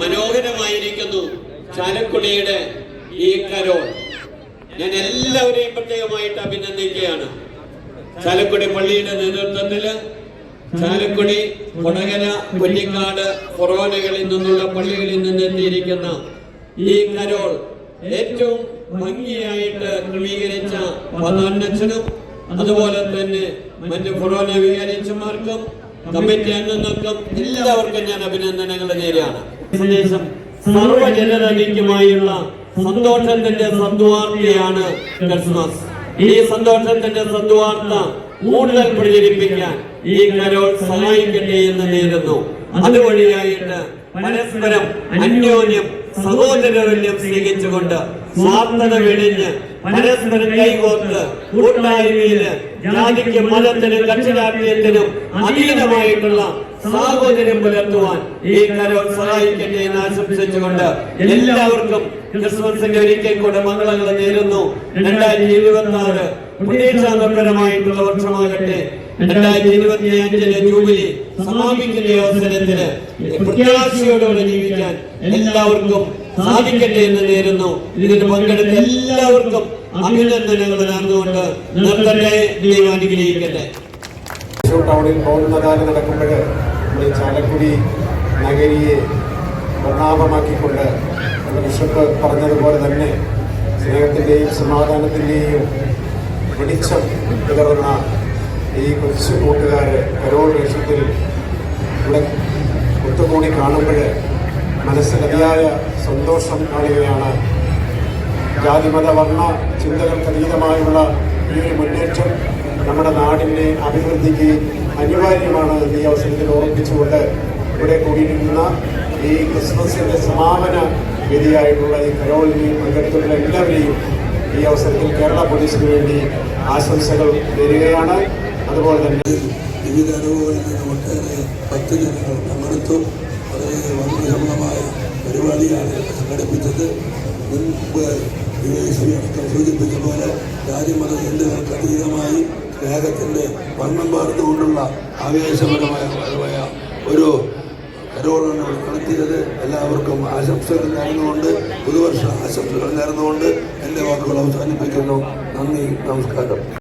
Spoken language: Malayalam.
മനോഹരമായിരിക്കുന്നു ചാലക്കുടിയുടെ ഈ കരോൾ. ഞാൻ എല്ലാവരെയും പ്രത്യേകമായിട്ട് അഭിനന്ദിക്കുകയാണ്. ചാലക്കുടി പള്ളിയുടെ നേതൃത്വത്തില് ചാലക്കുടി, കൊടകര, കുറ്റിക്കാട്, ഫൊറോനകളിൽ നിന്നുള്ള പള്ളികളിൽ നിന്ന് എത്തിയിരിക്കുന്ന ഈ കരോൾ ഏറ്റവും ഭംഗിയായിട്ട് ക്രമീകരിച്ച പതാന്നച്ചനും അതുപോലെ തന്നെ മറ്റ് ഫൊറോന വികാരിച്ചമാർക്കും കമ്മിറ്റി അംഗങ്ങൾക്കും എല്ലാവർക്കും ഞാൻ അഭിനന്ദനങ്ങൾ നേരെയാണ്. സന്ദേശം സർവ്വജനതയ്ക്കുമായുള്ള സന്തോഷത്തിന്റെ സദ്വാർത്തയാണ് ക്രിസ്മസ്. ഈ സന്തോഷത്തിന്റെ സദ്വാർത്ത കൂടുതൽ പ്രചരിപ്പിക്കാൻ ഈ കരോൾ സഹായിക്കട്ടെ എന്ന് നേരുന്നു. അതുവഴിയായിട്ട് പരസ്പരം അന്യോന്യം സഹോദരവല്യം സ്നേഹിച്ചുകൊണ്ട് സ്വാർത്ഥത വെടിഞ്ഞ് പരസ്പരം കൈകോർത്ത് കൂട്ടായ്മയില് ജാതിക്കും മതത്തിനും കക്ഷിരാഷ്ട്രീയത്തിനും അതീതമായിട്ടുള്ള സാഹോദര്യം പുലർത്തുവാൻ ഈ കരോൾ സഹായിക്കട്ടെ എന്ന് ആശംസിച്ചുകൊണ്ട് എല്ലാവർക്കും ക്രിസ്മസിന്റെ ഒരിക്കൽ കൂടെ മംഗളങ്ങൾ നേരുന്നു. 2026 പ്രതീക്ഷാപരമായിട്ടുള്ള വർഷമാകട്ടെ. 2025 ജൂബിലി സമാപിക്കുന്ന അവസരത്തില് പ്രത്യാശയോടെ ജീവിക്കാൻ എല്ലാവർക്കും സാധിക്കട്ടെ എന്ന് നേരുന്നു. ഇതിന് പങ്കെടുത്ത എല്ലാവർക്കും അഭിനന്ദനങ്ങൾ നേർന്നുകൊണ്ട് നിർത്തട്ടെ. ദൈവം അനുഗ്രഹിക്കട്ടെ. ടൗണിൽ പോകുന്നതാല് നടക്കുമ്പോൾ നമ്മൾ ചാലക്കുടി നഗരിയെ പരിണാമമാക്കിക്കൊണ്ട് ബിഷപ്പ് പറഞ്ഞതുപോലെ തന്നെ സ്നേഹത്തിൻ്റെയും സമാധാനത്തിൻ്റെയും വെളിച്ചം വിതറുന്ന ഈ കൊച്ചു കൂട്ടുകാരെ കരോൾ വേഷത്തിൽ ഇവിടെ ഒത്തുകൂടി കാണുമ്പോൾ മനസ്സിന് അതിയായ സന്തോഷം കാണുകയാണ്. ജാതിമത വർണ്ണ ചിന്തകൾക്കതീതമായുള്ള ഈ ഒരു മുന്നേറ്റം നമ്മുടെ നാടിൻ്റെ അഭിവൃദ്ധിക്ക് അനിവാര്യമാണ് ഈ അവസരത്തിൽ ഓർമ്മിച്ചുകൊണ്ട് ഇവിടെ കൂടിയിരിക്കുന്ന ഈ ക്രിസ്മസിൻ്റെ സമാപന വേദിയായിട്ടുള്ള ഈ കരോളിൽ പങ്കെടുത്തുള്ള എല്ലാവരെയും ഈ അവസരത്തിൽ കേരള പോലീസിന് വേണ്ടി ആശംസകൾ നേരുകയാണ്. അതുപോലെ തന്നെ വിവിധ അറിവുകളിൽ നിന്ന് ഒട്ടേറെ ഭക്തജനങ്ങൾ പങ്കെടുത്തു. വളരെ വർണ്ണശമനമായ പരിപാടിയാണ് സംഘടിപ്പിച്ചത്. മുൻപ് അടക്കം സൂചിപ്പിച്ച പോലെ ജാതിമത ചിന്തകൾക്ക് അതീതമായി സ്നേഹത്തിൻ്റെ വർണ്ണം പാർന്നുകൊണ്ടുള്ള ആവേശപരമായ ഒരു കരോളാണ് ഇവിടെ നടത്തിയത്. എല്ലാവർക്കും ആശംസകൾ നേർന്നുകൊണ്ട്, പുതുവർഷ ആശംസകൾ നേർന്നുകൊണ്ട് എൻ്റെ വാക്കുകൾ അവസാനിപ്പിക്കുന്നു. നന്ദി, നമസ്കാരം.